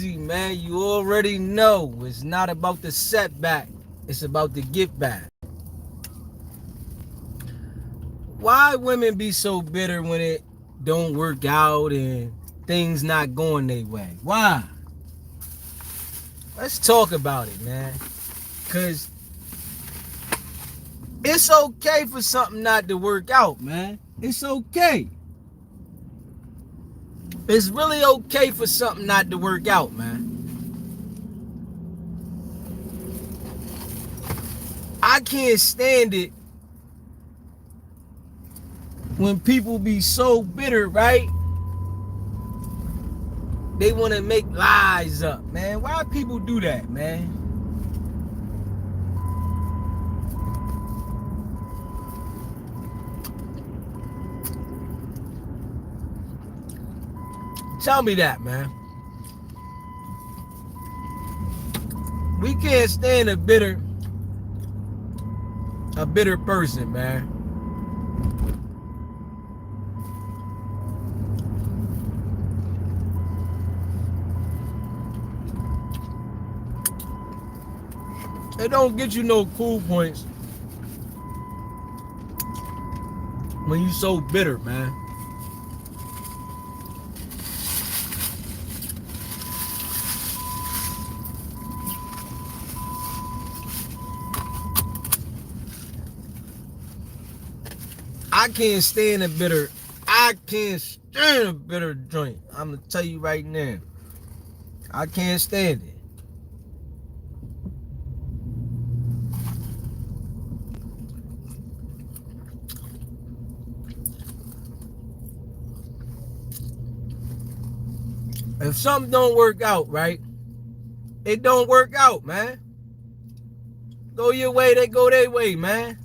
Man. You already know it's not about the setback, it's about the get back. Why women be so bitter when it don't work out and things not going their way? Why? Let's talk about it, man. Cause it's okay for something not to work out, man. It's okay. It's really okay for something not to work out, man. I can't stand it when people be so bitter, right? They want to make lies up, man. Why people do that, man? Tell me that, man. We can't stand a bitter person, man. It don't get you no cool points when you so bitter, man. I can't stand a bitter. I can't stand a bitter joint. I'm gonna tell you right now. I can't stand it. If something don't work out, right? It don't work out, man. Go your way, they go their way, man.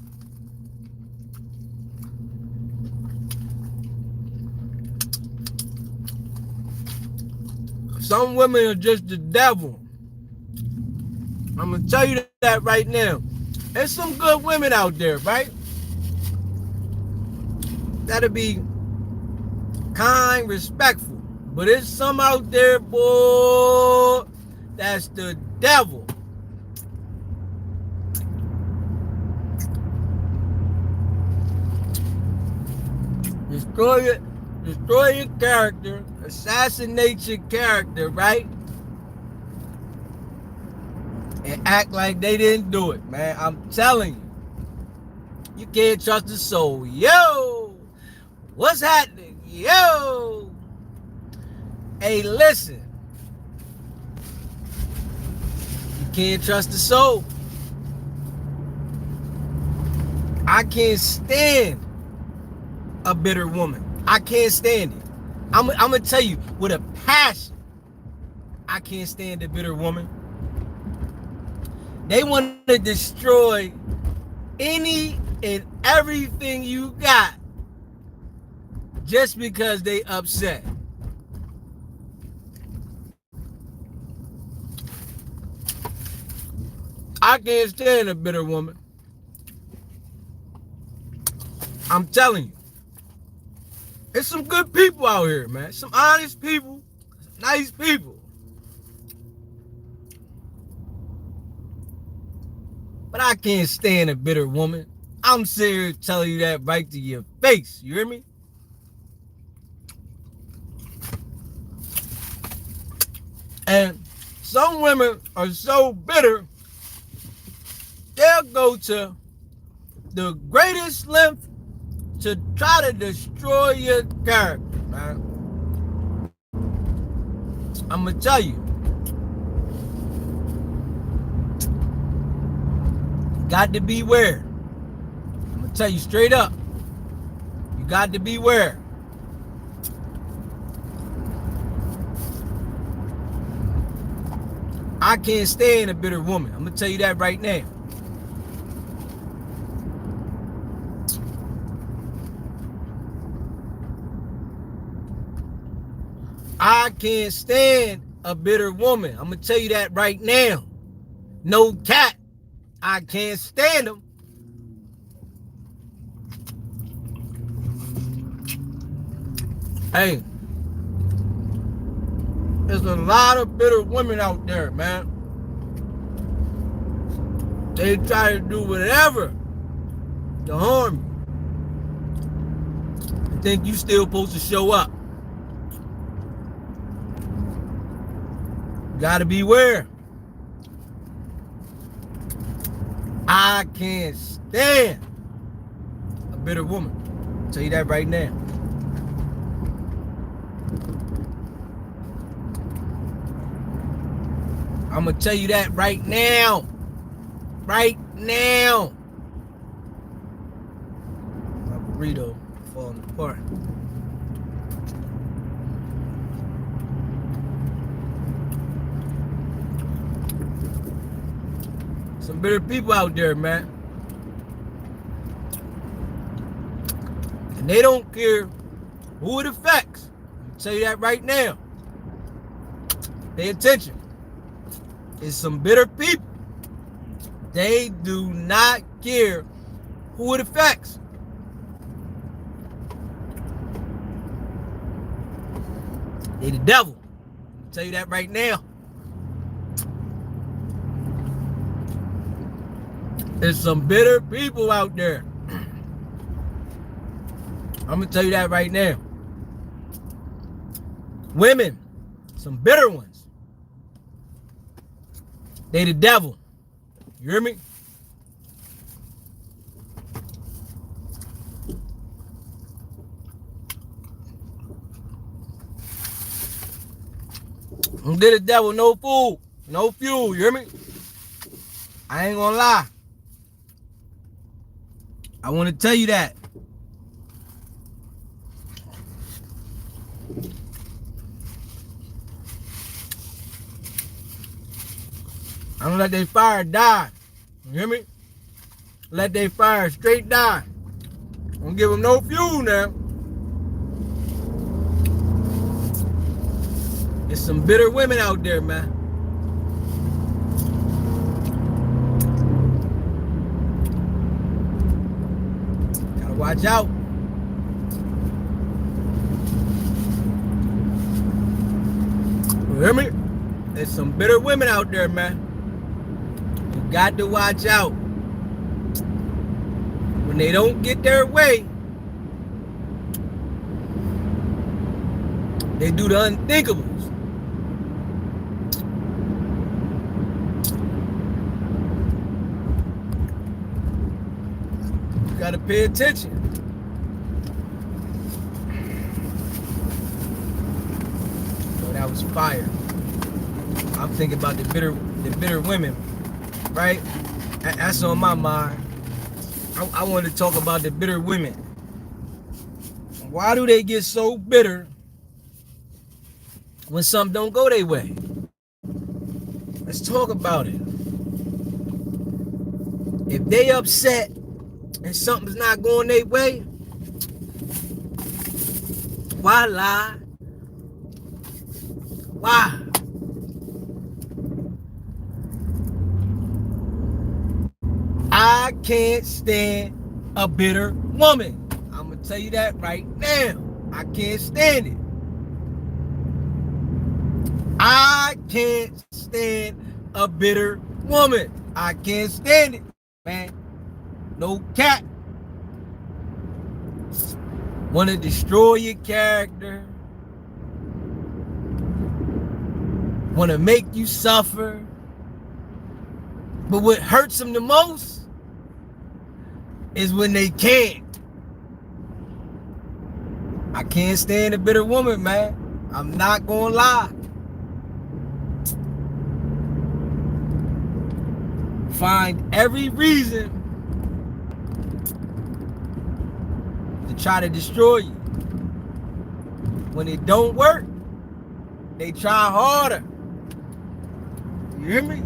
Some women are just the devil. I'm gonna tell you that right now. There's some good women out there, right? That'll be kind, respectful. But there's some out there, boy, that's the devil. Destroy your character, assassinate your character, right? And act like they didn't do it, man. I'm telling you. You can't trust the soul. Yo! What's happening? Yo! Hey, listen. You can't trust the soul. I can't stand a bitter woman. I can't stand it. I'm gonna tell you with a passion. I can't stand a bitter woman. They want to destroy any and everything you got just because they upset. I can't stand a bitter woman. I'm telling you. There's some good people out here, man. Some honest people, nice people. But I can't stand a bitter woman. I'm serious telling you that right to your face. You hear me? And some women are so bitter, they'll go to the greatest length to try to destroy your character, man. I'm gonna tell you. You got to beware. I'm gonna tell you straight up. You got to beware. I can't stand a bitter woman. I'm gonna tell you that right now. I can't stand a bitter woman. I'm gonna tell you that right now. No cat. I can't stand them. Hey, There's a lot of bitter women out there, man. They try to do whatever to harm you. Think you still supposed to show up. Gotta beware. I can't stand a bitter woman. I'll tell you that right now. I'm gonna tell you that right now. Right now. My burrito falling apart. Some bitter people out there, man. And they don't care who it affects. I'll tell you that right now. Pay attention. It's some bitter people. They do not care who it affects. They the devil. I'll tell you that right now. There's some bitter people out there. I'm going to tell you that right now. Women, some bitter ones. They the devil. You hear me? Don't get the devil no food, no fuel. You hear me? I ain't gonna lie. I want to tell you that. I don't let they fire die. You hear me? Let they fire straight die. Don't give them no fuel now. There's some bitter women out there, man. Gotta watch out. You hear me? There's some bitter women out there, man. You got to watch out. When they don't get their way, they do the unthinkables. You gotta pay attention. Oh, that was fire. I'm thinking about the bitter women, right? That's on my mind. I want to talk about the bitter women. Why do they get so bitter when something don't go their way? Let's talk about it. If they upset and something's not going their way, why lie? Why? I can't stand a bitter woman. I'm going to tell you that right now. I can't stand it. I can't stand a bitter woman. I can't stand it, man. No cap. Want to destroy your character. Want to make you suffer. But what hurts them the most is when they can't. I can't stand a bitter woman, man. I'm not gonna lie. Find every reason to try to destroy you. When it don't work, they try harder. You hear me?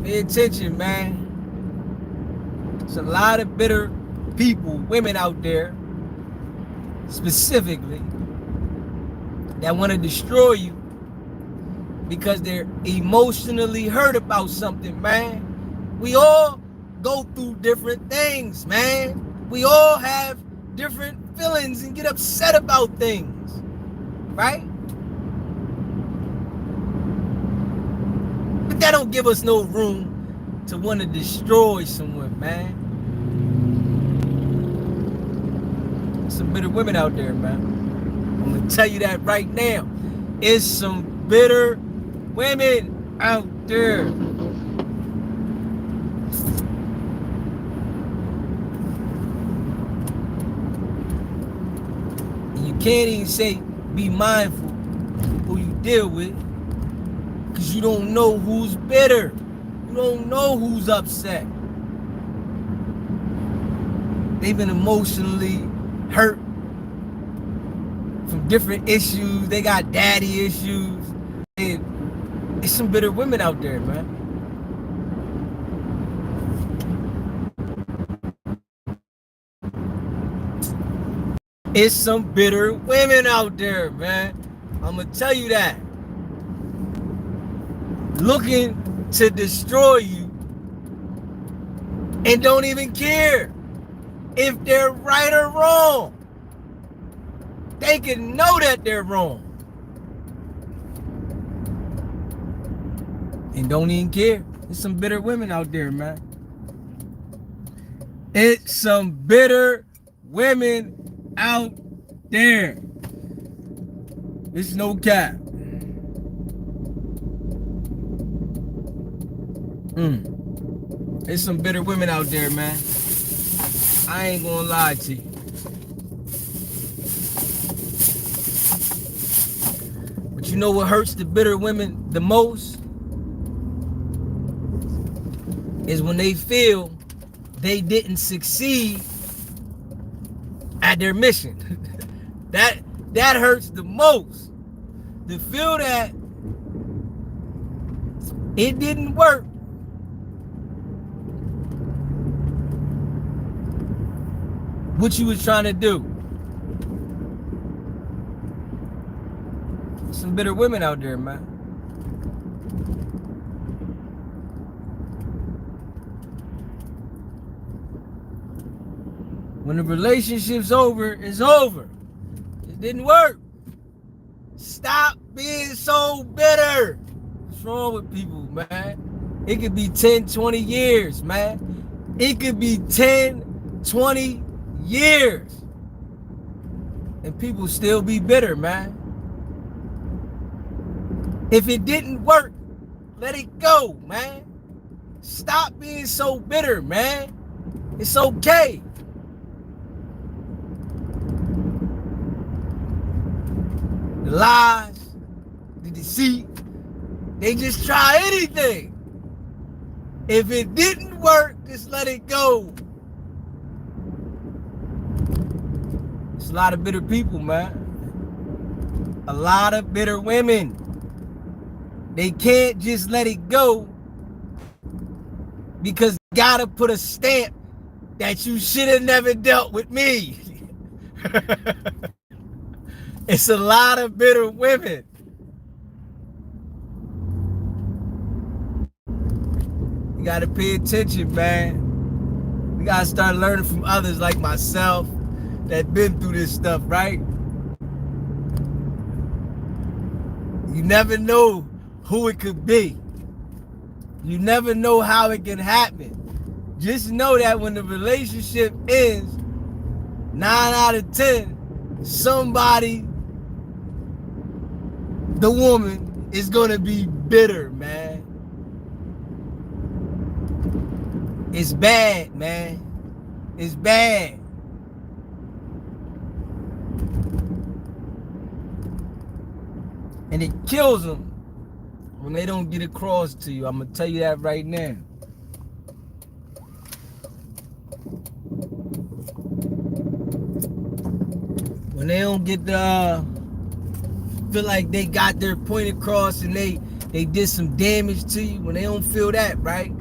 Pay attention, man. There's a lot of bitter people, women out there, specifically, that want to destroy you because they're emotionally hurt about something, man. We all go through different things, man. We all have different feelings and get upset about things, right? that don't give us no room to want to destroy someone, man. Some bitter women out there, man. I'm gonna tell you that right now. It's some bitter women out there. And you can't even say be mindful who you deal with, because you don't know who's bitter. You don't know who's upset. They've been emotionally hurt from different issues. They got daddy issues. And there's some bitter women out there, man. It's some bitter women out there, man. I'm gonna tell you that. Looking to destroy you and don't even care if they're right or wrong. They can know that they're wrong and don't even care. There's some bitter women out there, man. It's some bitter women out there. It's no cap. There's some bitter women out there, man. I ain't gonna lie to you. But you know what hurts the bitter women the most? Is when they feel they didn't succeed at their mission. That hurts the most. To feel that it didn't work. What you was trying to do. Some bitter women out there, man. When the relationship's over, it's over. It didn't work. Stop being so bitter. What's wrong with people, man? It could be 10, 20 years, man. It could be 10, 20 years. And people still be bitter, man. If it didn't work, let it go, man. Stop being so bitter, man. It's okay. The lies, the deceit, they just try anything. If it didn't work, just let it go. There's a lot of bitter people, man. A lot of bitter women. They can't just let it go because they gotta put a stamp that you should have never dealt with me. It's a lot of bitter women. You gotta pay attention, man. We gotta start learning from others like myself that been through this stuff, right? You never know who it could be. You never know how it can happen. Just know that when the relationship ends, 9 out of 10, somebody, the woman, is gonna be bitter, man. It's bad, man. It's bad. And it kills them when they don't get across to you. I'm gonna tell you that right now. When they don't get the feel like they got their point across and they did some damage to you, when they don't feel that, right?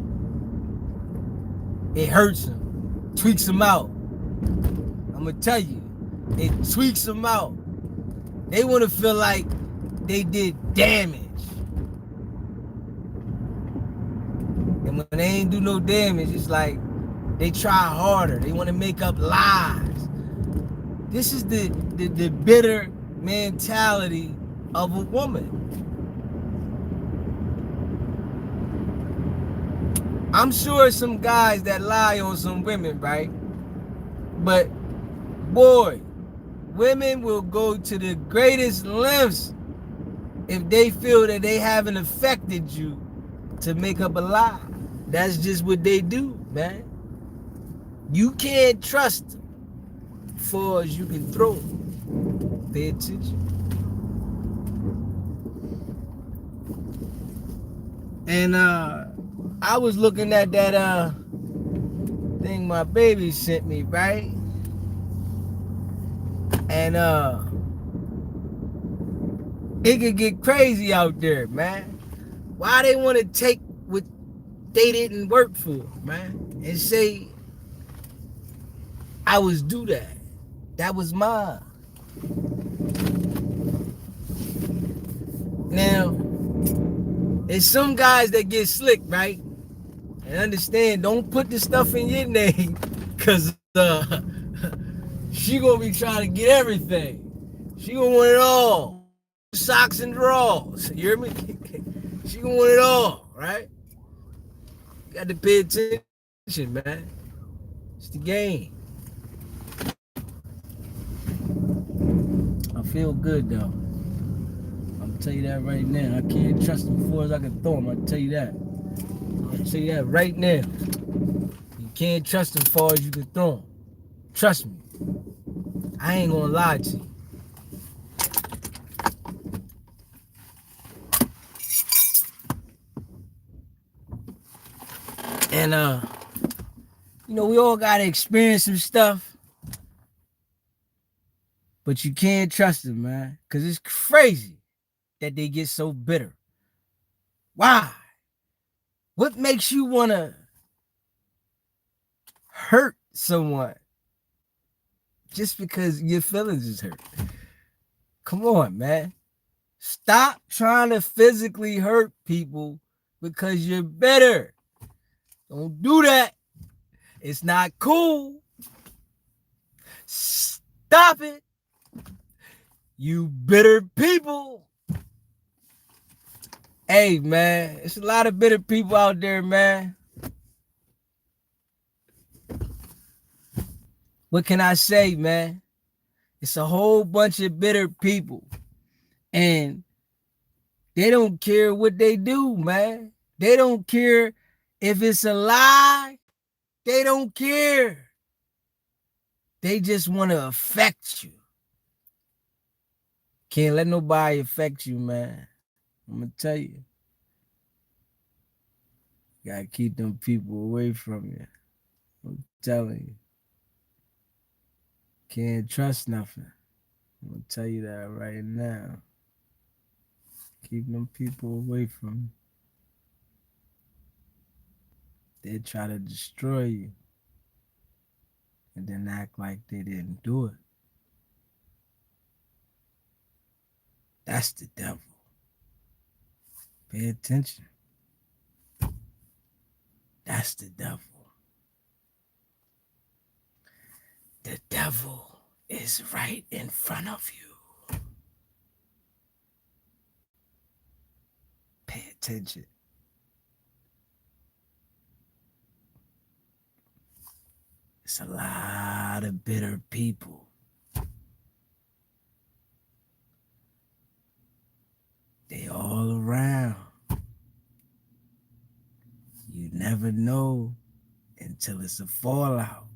It hurts them, tweaks them out. I'm gonna tell you, it tweaks them out. They want to feel like they did damage. And when they ain't do no damage, it's like they try harder. They want to make up lies. This is the bitter mentality of a woman. I'm sure some guys that lie on some women, right? But boy, women will go to the greatest lengths if they feel that they haven't affected you to make up a lie. That's just what they do, man. You can't trust them far as you can throw them. Pay attention. And I was looking at that thing my baby sent me, right? And it could get crazy out there, man. Why they want to take what they didn't work for, man, and say I was due that. That was mine. Now, there's some guys that get slick, right? And understand, don't put the stuff in your name, cause she gonna be trying to get everything. She gonna want it all. Socks and drawers. You hear me? She gonna want it all, right? You got to pay attention, man. It's the game. I feel good though. I'll tell you that right now. I can't trust him as far as I can throw him. I'll tell you that. I'll tell you that right now. You can't trust him as far as you can throw him. Trust me. I ain't gonna lie to you. And you know, we all gotta experience some stuff. But you can't trust them, man. Cause it's crazy that they get so bitter. Why? What makes you wanna hurt someone just because your feelings is hurt? Come on, man. Stop trying to physically hurt people because you're bitter. Don't do that. It's not cool. Stop it. You bitter people. Hey, man, it's a lot of bitter people out there, man. What can I say, man? It's a whole bunch of bitter people. And they don't care what they do, man. They don't care if it's a lie. They don't care. They just want to affect you. Can't let nobody affect you, man. I'm going to tell you. You got to keep them people away from you. I'm telling you. Can't trust nothing. I'm going to tell you that right now. Keep them people away from you. They try to destroy you and then act like they didn't do it. That's the devil. Pay attention. That's the devil. The devil is right in front of you. Pay attention. It's a lot of bitter people. They all around. You never know until it's a fallout.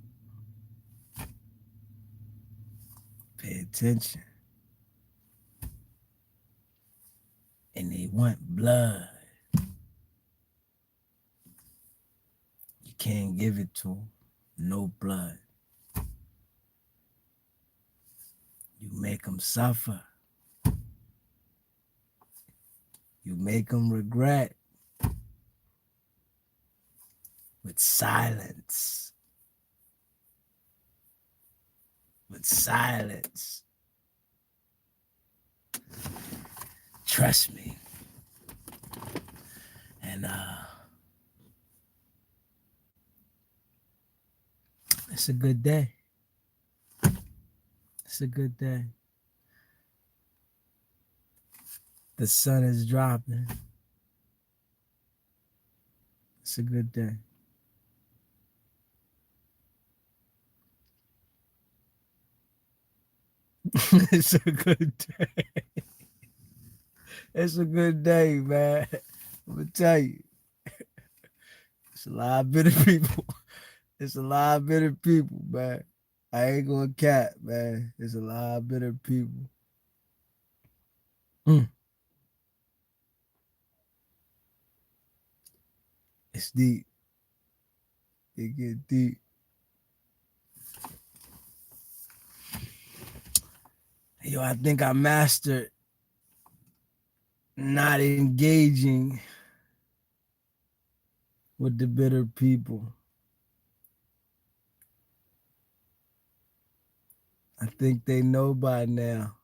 Pay attention. And they want blood. You can't give it to them. No blood. You make them suffer. You make them regret. With silence. With silence. Trust me. And it's a good day. It's a good day. The sun is dropping. It's a good day. It's a good day. It's a good day, man. I'm gonna tell you, it's a lot of bitter people. It's a lot of bitter people, man. I ain't gonna cap, man. It's a lot of bitter people. Mm, it's deep. It get deep. Yo, I think I mastered not engaging with the bitter people. I think they know by now.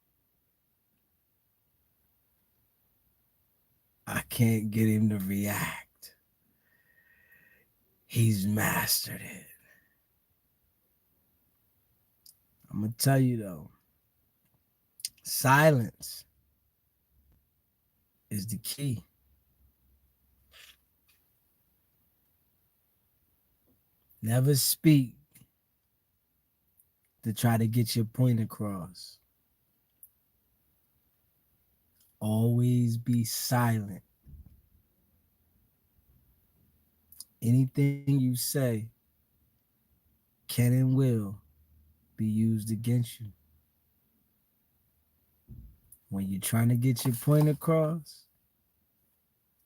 I can't get him to react. He's mastered it. I'm gonna tell you though, silence is the key. Never speak to try to get your point across. Always be silent. Anything you say can and will be used against you. When you're trying to get your point across,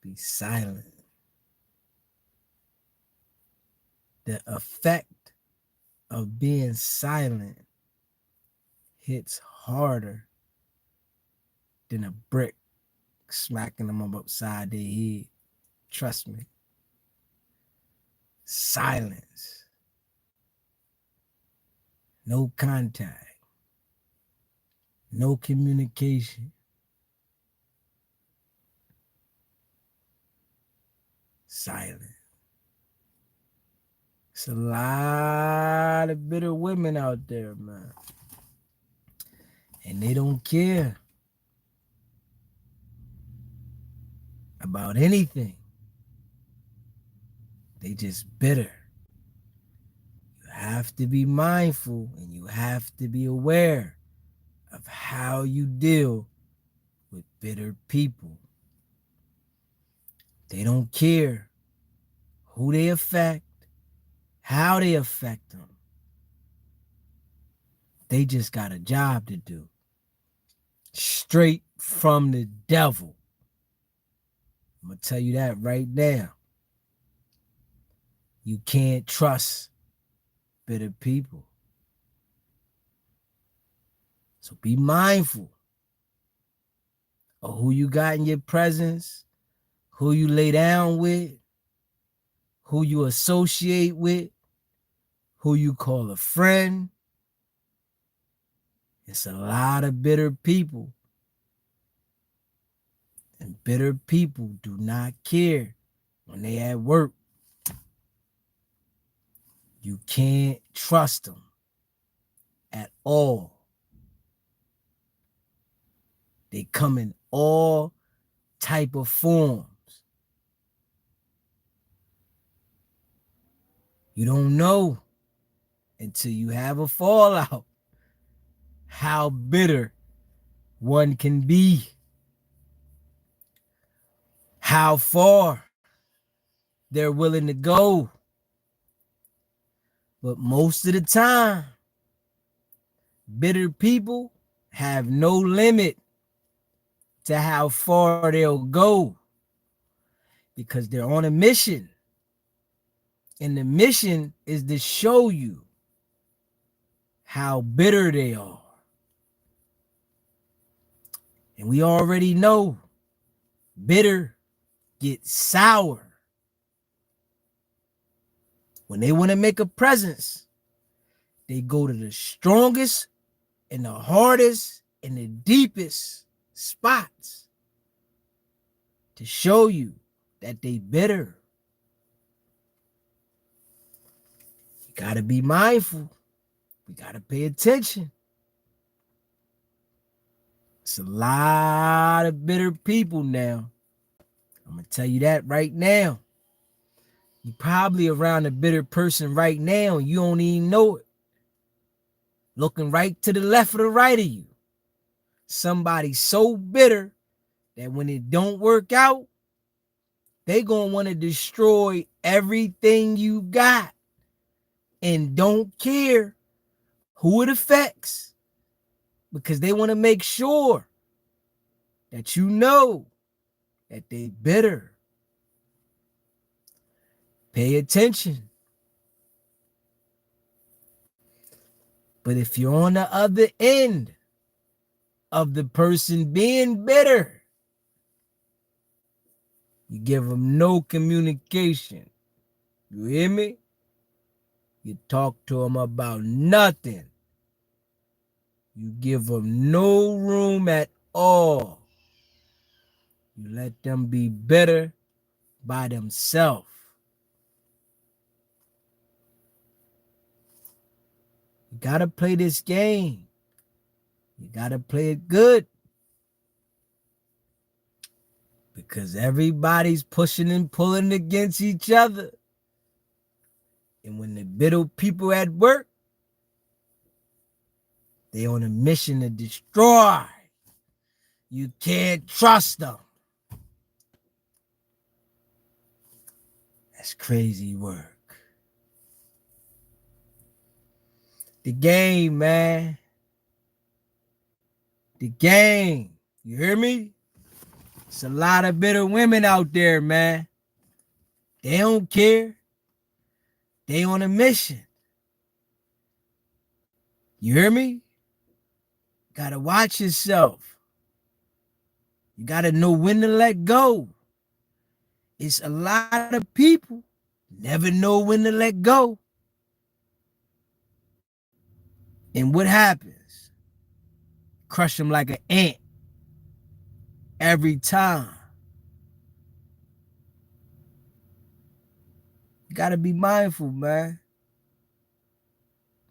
be silent. The effect of being silent hits harder than a brick smacking them upside their head. Trust me. Silence. No contact. No communication. Silent. It's a lot of bitter women out there, man. And they don't care about anything. They just bitter. You have to be mindful and you have to be aware of how you deal with bitter people. They don't care who they affect, how they affect them. They just got a job to do. Straight from the devil. I'm going to tell you that right now. You can't trust bitter people. So be mindful of who you got in your presence, who you lay down with, who you associate with, who you call a friend. It's a lot of bitter people. And bitter people do not care when they at work. You can't trust them at all. They come in all type of forms. You don't know until you have a fallout how bitter one can be, how far they're willing to go. But most of the time, bitter people have no limit to how far they'll go because they're on a mission. And the mission is to show you how bitter they are. And we already know bitter gets sour. When they want to make a presence, they go to the strongest and the hardest and the deepest spots to show you that they bitter. You got to be mindful. We got to pay attention. It's a lot of bitter people now. I'm going to tell you that right now. You're probably around a bitter person right now and you don't even know it. Looking right to the left or the right of you. somebody so bitter that when it don't work out, they gonna want to destroy everything you got and don't care who it affects, because they want to make sure that you know that they bitter. Pay attention. But if you're on the other end of the person being bitter, you give them no communication. You hear me? You talk to them about nothing. You give them no room at all. You let them be bitter by themselves. You gotta play this game. You gotta play it good. Because everybody's pushing and pulling against each other. And when the bitter people at work, they on a mission to destroy. You can't trust them. That's crazy work. The game, man. The game. You hear me? It's a lot of bitter women out there, man. They don't care. They on a mission. You hear me? Gotta watch yourself. You gotta know when to let go. It's a lot of people never know when to let go. And what happens? Crush them like an ant every time. You gotta be mindful, man.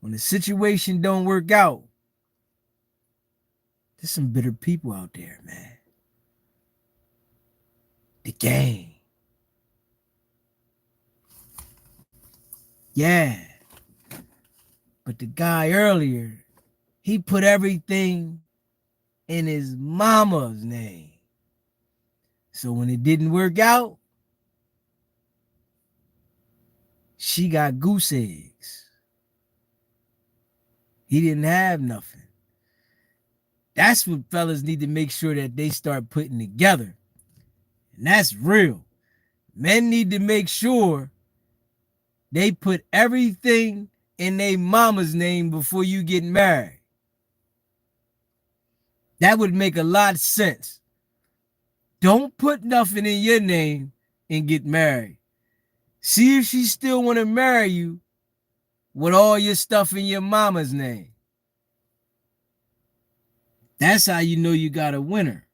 When the situation don't work out, there's some bitter people out there, man. The game. Yeah. But the guy earlier, he put everything in his mama's name. So when it didn't work out, she got goose eggs. He didn't have nothing. That's what fellas need to make sure that they start putting together. And that's real. Men need to make sure they put everything in their mama's name before you get married. That would make a lot of sense. Don't put nothing in your name and get married. See if she still want to marry you with all your stuff in your mama's name. That's how you know you got a winner.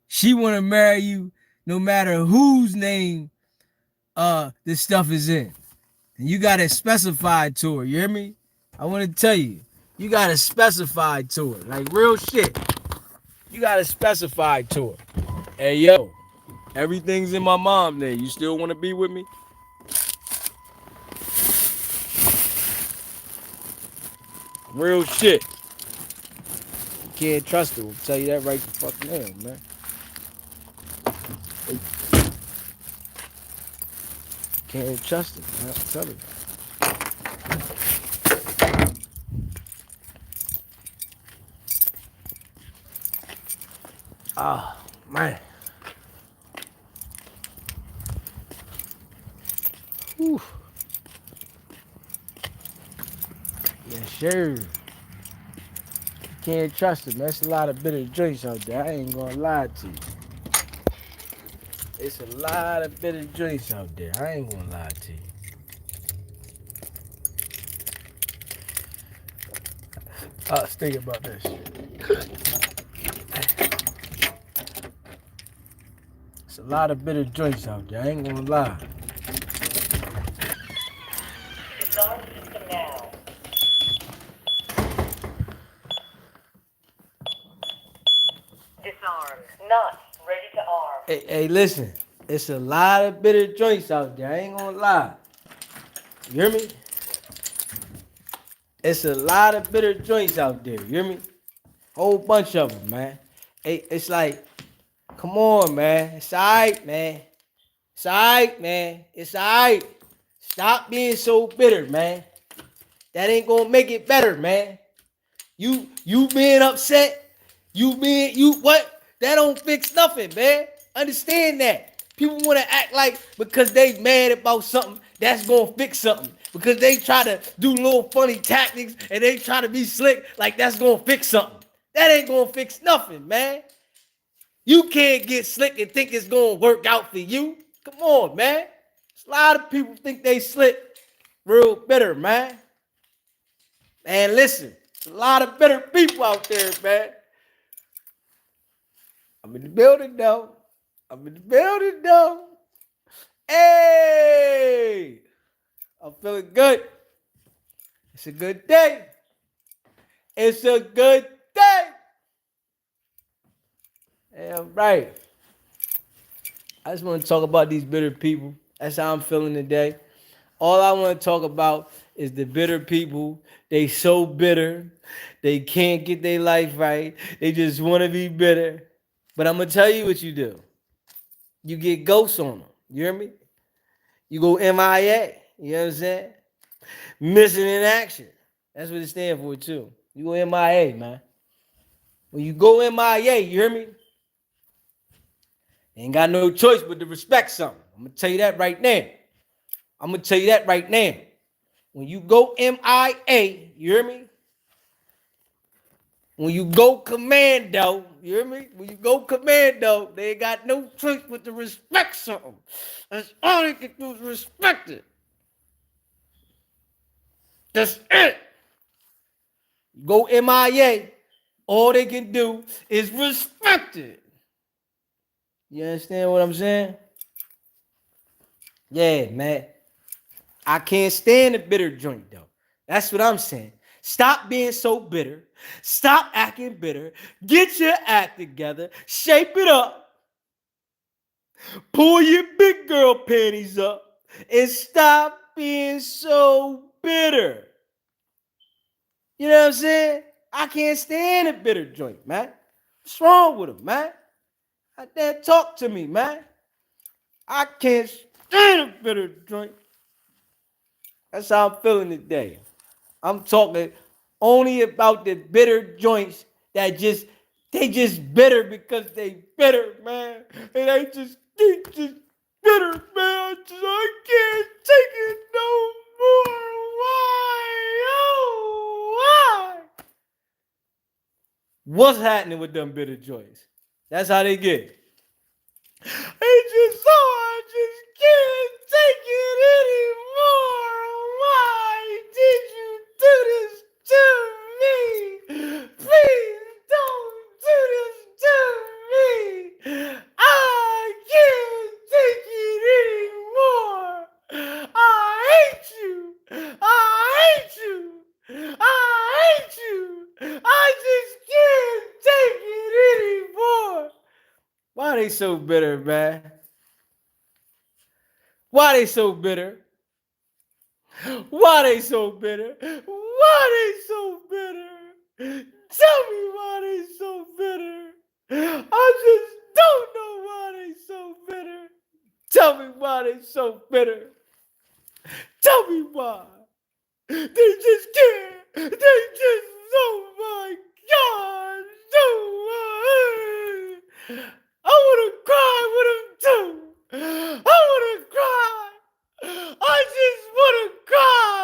She want to marry you no matter whose name this stuff is in. And you got to specify to her. You hear me? I want to tell you, you got to specify to her. Like real shit. You got to specify to her. Hey, yo, everything's in my mom's name. You still want to be with me? Real shit. You can't trust her. I'll tell you that right the fuck now, man. Can't trust her, man. I'm telling you. Oh, man. Whew. Yeah, sure. Can't trust it, man. There's a lot of bitter joints out there. I ain't gonna lie to you. It's a lot of bitter joints out there. I ain't gonna lie to you. I was thinking about this. It's a lot of bitter joints out there. I ain't gonna lie. Disarmed. Not ready to arm. Hey, listen. It's a lot of bitter joints out there. I ain't gonna lie. You hear me? It's a lot of bitter joints out there. You hear me? Whole bunch of them, man. It's like, come on, man. It's all right, man. It's all right, man. It's all right. Stop being so bitter, man. That ain't gonna make it better, man. You being upset, you what? That don't fix nothing, man. Understand that. People want to act like because they mad about something, that's gonna fix something. Because they try to do little funny tactics and they try to be slick, like that's gonna fix something. That ain't gonna fix nothing, man. You can't get slick and think it's gonna work out for you. Come on, man. A lot of people think they slick real bitter, man. Man, listen, there's a lot of bitter people out there, man. I'm in the building, though. Hey, I'm feeling good. It's a good day. Damn right. I just want to talk about these bitter people. That's how I'm feeling today. All I want to talk about is the bitter people. They so bitter. They can't get their life right. They just want to be bitter. But I'm going to tell you what you do. You get ghosts on them. You hear me? You go MIA. You know what I'm saying? Missing in action. That's what it stands for, too. You go MIA, man. When you go MIA, you hear me? Ain't got no choice but to respect something. I'm going to tell you that right now. When you go MIA, you hear me? When you go commando, you hear me? When you go commando, they ain't got no choice but to respect something. That's all they can do is respect it. That's it. You go MIA, all they can do is respect it. You understand what I'm saying? Yeah, man. I can't stand a bitter joint, though. That's what I'm saying. Stop being so bitter. Stop acting bitter. Get your act together. Shape it up. Pull your big girl panties up. And stop being so bitter. You know what I'm saying? I can't stand a bitter joint, man. What's wrong with them, man? Talk to me, man. I can't stand a bitter joint. That's how I'm feeling today. I'm talking only about the bitter joints that they just bitter because they bitter, man. And they just bitter, man. I can't take it no more. Why? Oh, why? What's happening with them bitter joints? That's how they get. I just can't take it anymore. Why did you do this to me? Please don't do this to me. I can't take it anymore. I hate you. I just can't take it anymore. Why are they so bitter, man? Why they so bitter? Tell me why they so bitter. I just don't know why they so bitter. Tell me why they so bitter. Tell me why. They just can't. Oh my God. I want to cry with them too. I want to cry. I just want to cry.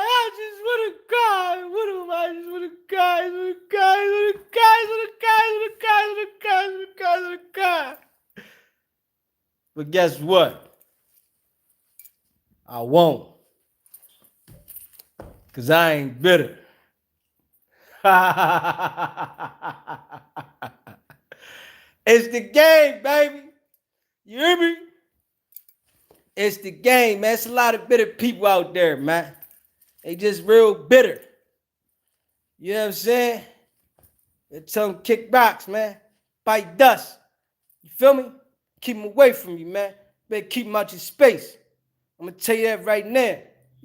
But guess what? I won't. Because I ain't bitter. It's the game, baby. You hear me? It's the game, man. It's a lot of bitter people out there, man. They just real bitter. You know what I'm saying? They tell them kick rocks, man. Bite dust. You feel me? Keep them away from you, man. Better keep them out your space. I'm going to tell you that right now.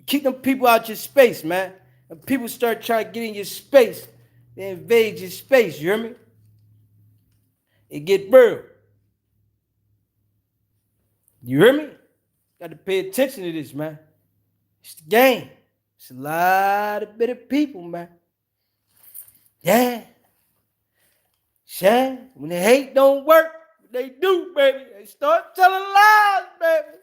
Keep them people out your space, man. When people start trying to get in your space, they invade your space, you hear me? it get real. You hear me? Got to pay attention to this, man. It's the game. It's a lot of bitter people, man. Yeah. Yeah. When the hate don't work, they do, baby. They start telling lies, baby.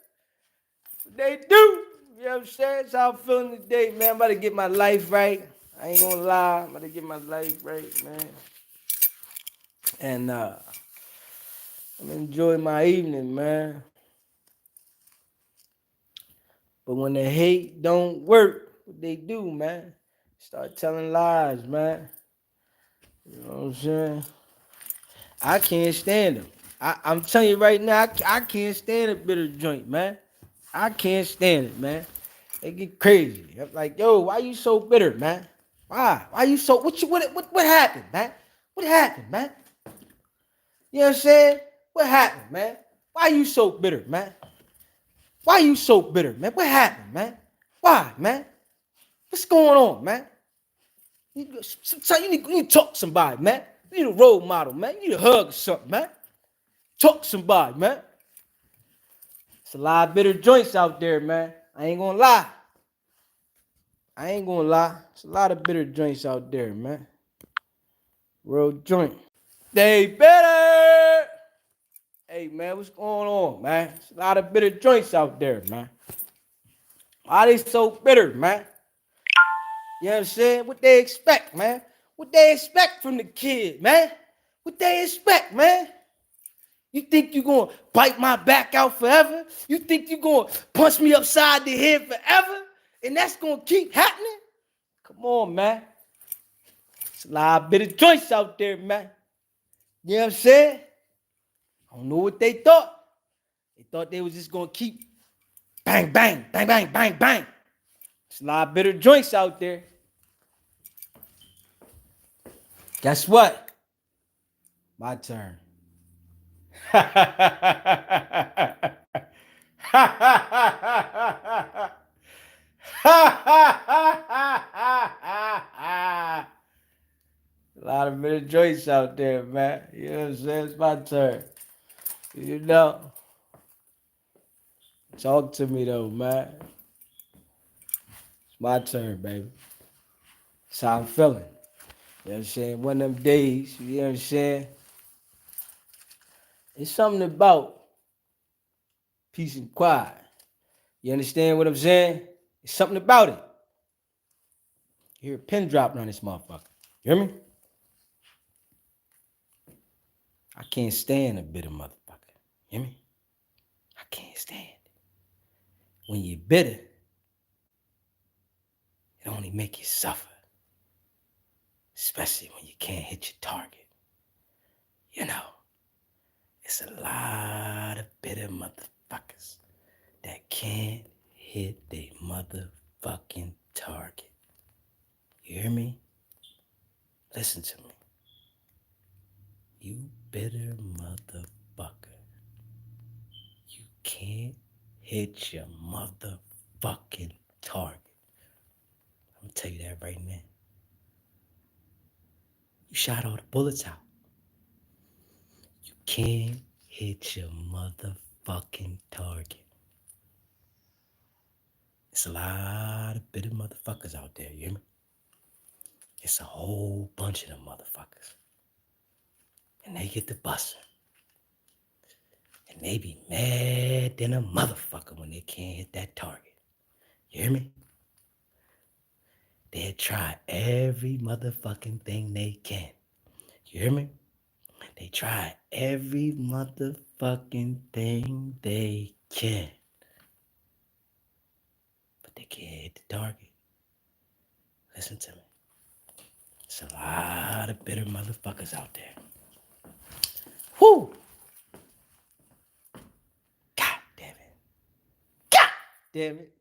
They do. You know what I'm saying? That's how I'm feeling today, man. I'm about to get my life right. I ain't gonna lie. I'm about to get my life right, man. And I'm enjoying my evening, man. But when the hate don't work, what they do, man? Start telling lies, man. You know what I'm saying? I can't stand them. I'm telling you right now, I can't stand a bitter joint, man. I can't stand it, man. They get crazy. I'm like, yo, why you so bitter, man? Why? Why you so? What happened, man? What happened, man? You know what I'm saying? What happened, man? Why you so bitter, man? Why you so bitter, man? What happened, man? Why, man? What's going on, man? Sometimes you need to talk to somebody, man. You need a role model, man. You need a hug or something, man. Talk to somebody, man. It's a lot of bitter joints out there, man. I ain't gonna lie. It's a lot of bitter joints out there, man. Real joint. They better. Hey, man, what's going on, man? It's a lot of bitter joints out there, man. Why they so bitter, man? You know what I'm saying? What they expect, man? What they expect from the kid, man? What they expect, man? You think you gonna bite my back out forever? You think you gonna punch me upside the head forever? And that's gonna keep happening? Come on, man. It's a lot of bitter joints out there, man. You know what I'm saying? I don't know what they thought. They thought they was just gonna keep bang, bang, bang, bang, bang, bang. There's a lot of bitter joints out there. Guess what? My turn. A lot of bitter joints out there, man. You know what I'm saying? It's my turn. You know. Talk to me though, man. It's my turn, baby. That's how I'm feeling. You know what I'm saying? One of them days, you know what I'm saying? It's something about peace and quiet. You understand what I'm saying? It's something about it. You hear a pin dropping on this motherfucker. You hear me? I can't stand a bitter motherfucker. You hear me? I can't stand it. When you're bitter, it only make you suffer. Especially when you can't hit your target. You know, it's a lot of bitter motherfuckers that can't hit their motherfucking target. You hear me? Listen to me. You bitter motherfucker. You can't hit your motherfucking target. I'm gonna tell you that right now. You shot all the bullets out. You can't hit your motherfucking target. It's a lot of bitter motherfuckers out there, you hear me? It's a whole bunch of them motherfuckers. And they get the busting. And they be mad than a motherfucker when they can't hit that target. You hear me? They try every motherfucking thing they can. You hear me? They try every motherfucking thing they can. But they can't hit the target. Listen to me. There's a lot of bitter motherfuckers out there. Whoo! God damn it. God damn it.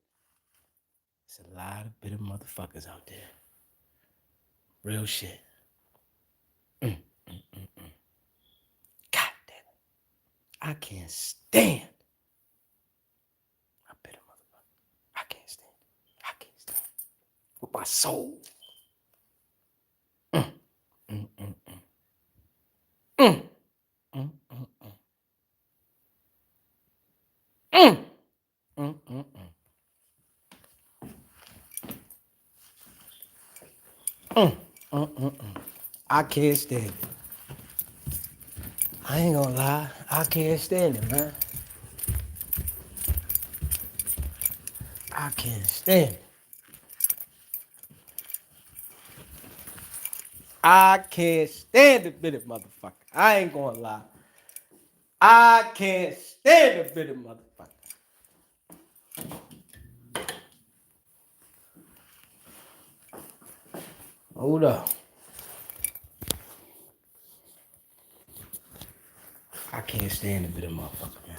There's a lot of bitter motherfuckers out there. Real shit. God damn it. I can't stand a bitter motherfucker. I can't stand it. I can't stand it. With my soul. Mm. Mm, mm, mm. I can't stand it. I ain't gonna lie. I can't stand it, man. I can't stand it. I can't stand the bitter motherfucker. I ain't gonna lie. I can't stand the bitter motherfucker. Hold up. I can't stand the bitter motherfucker, man.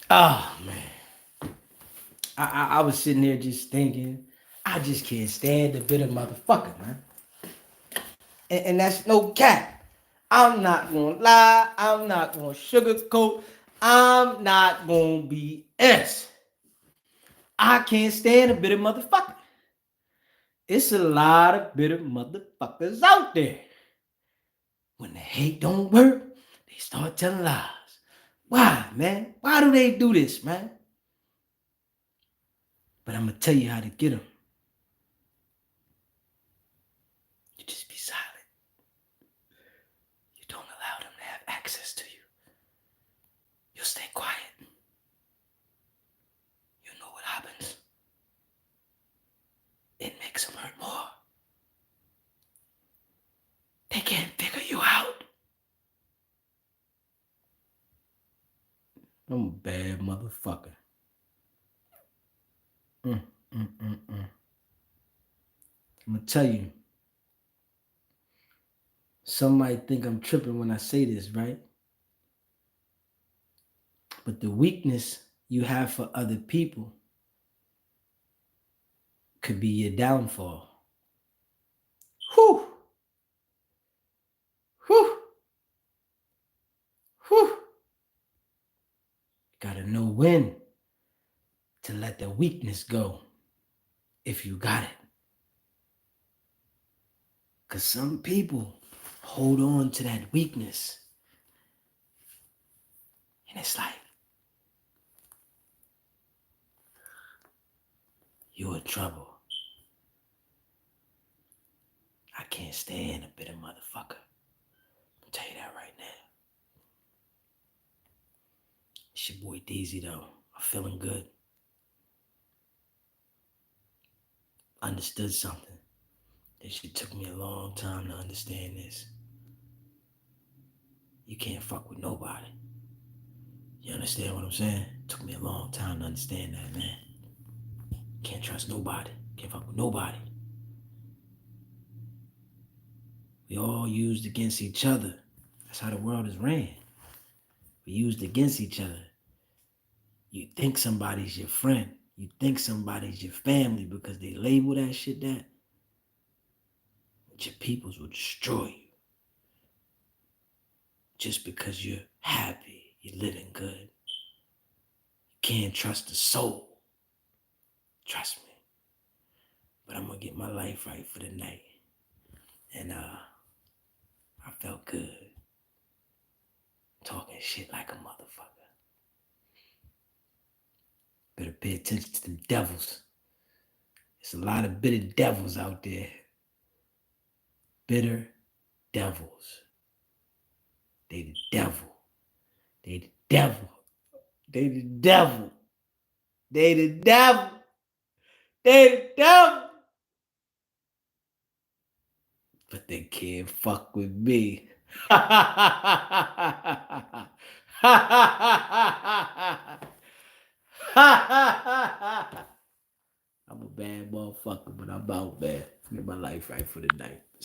Oh, man. I was sitting there just thinking, I just can't stand the bitter motherfucker, man. And that's no cap. I'm not gonna lie. I'm not gonna sugarcoat. I'm not gonna BS. I can't stand a bitter motherfucker. It's a lot of bitter motherfuckers out there. When the hate don't work, they start telling lies. Why, man? Why do they do this, man? But I'm gonna tell you how to get them. You just be silent. You don't allow them to have access to you. You stay quiet. You know what happens. It makes them hurt more. They can't figure you out. I'm a bad motherfucker. I'm gonna tell you. Some might think I'm tripping when I say this, right? But the weakness you have for other people could be your downfall. Whew. Whew. Whew. Gotta know when to let the weakness go if you got it. Because some people hold on to that weakness. And it's like, you're in trouble. I can't stand a bitter motherfucker. I'll tell you that right now. It's your boy Deezy though. I'm feeling good. Understood something. This shit took me a long time to understand this. You can't fuck with nobody. You understand what I'm saying? It took me a long time to understand that, man. Can't trust nobody. Can't fuck with nobody. We all used against each other. That's how the world is ran. We used against each other. You think somebody's your friend. You think somebody's your family because they label that shit that. But your peoples will destroy you. Just because you're happy, you're living good. You can't trust the soul. Trust me. But I'm gonna get my life right for the night. And I felt good. Talking shit like a motherfucker. Better pay attention to them devils. There's a lot of bitter devils out there. Bitter devils. They the devil. They the devil. They the devil. They the devil. They the devil. But they can't fuck with me. I'm a bad motherfucker, but I'm out, man. Get my life right for the night.